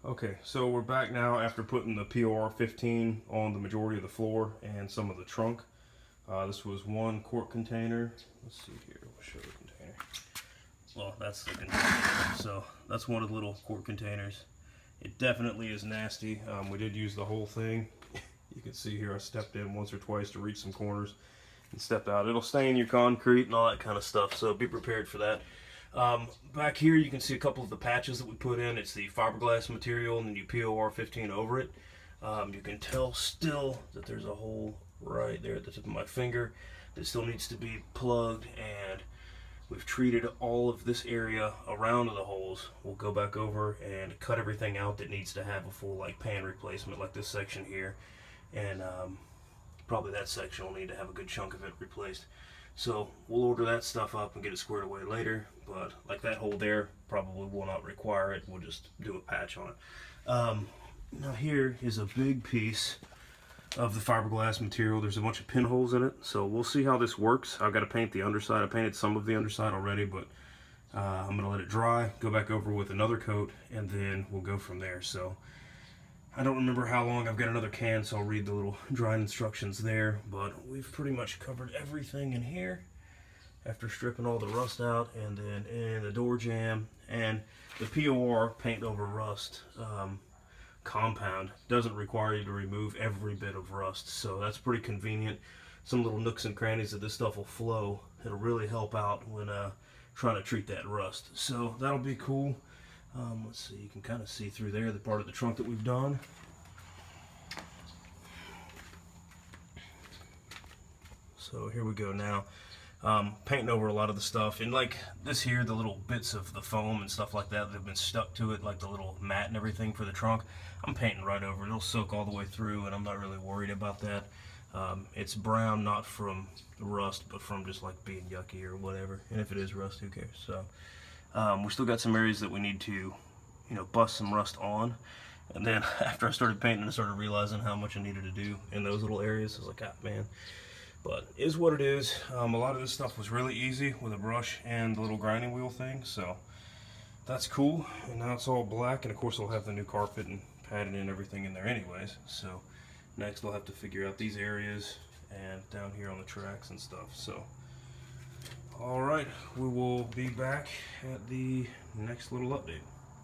Okay, so we're back now after putting the POR 15 on the majority of the floor and some of the trunk. This was one quart container. Let's see here, we'll show the container. Well, that's the container. So that's one of the little quart containers. It definitely is nasty. We did use the whole thing. You can see here I stepped in once or twice to reach some corners and stepped out. It'll stain your concrete and all that kind of stuff, so be prepared for that. Back here you can see a couple of the patches that we put in. It's the fiberglass material and then you POR 15 over it. You can tell still that there's a hole right there at the tip of my finger that still needs to be plugged, and we've treated all of this area around the holes. We'll go back over and cut everything out that needs to have a full like pan replacement, like this section here, and probably that section will need to have a good chunk of it replaced. So we'll order that stuff up and get it squared away later, but like that hole there probably will not require it. We'll just do a patch on it. Now here is a big piece of the fiberglass material. There's a bunch of pinholes in it, so we'll see how this works. I've got to paint the underside. I painted some of the underside already, but I'm going to let it dry, go back over with another coat, and then we'll go from there. So I don't remember how long. I've got another can, so I'll read the little drying instructions there, but we've pretty much covered everything in here after stripping all the rust out, and then in the door jamb and the POR paint over rust compound doesn't require you to remove every bit of rust, so that's pretty convenient. Some little nooks and crannies that this stuff will flow. It'll really help out when trying to treat that rust, so that'll be cool. Let's see, you can kind of see through there the part of the trunk that we've done. So here we go now. Painting over a lot of the stuff, and like this here, the little bits of the foam and stuff like that that have been stuck to it, like the little mat and everything for the trunk, I'm painting right over it. It'll soak all the way through, and I'm not really worried about that. It's brown, not from the rust, but from just like being yucky or whatever. And if it is rust, who cares? So we still got some areas that we need to, bust some rust on. And then after I started painting, I started realizing how much I needed to do in those little areas. I was like, ah, man. But it is what it is. A lot of this stuff was really easy with a brush and the little grinding wheel thing, so that's cool. And now it's all black, and of course I'll have the new carpet and padding and everything in there anyways. So next I'll have to figure out these areas and down here on the tracks and stuff. So alright, we will be back at the next little update.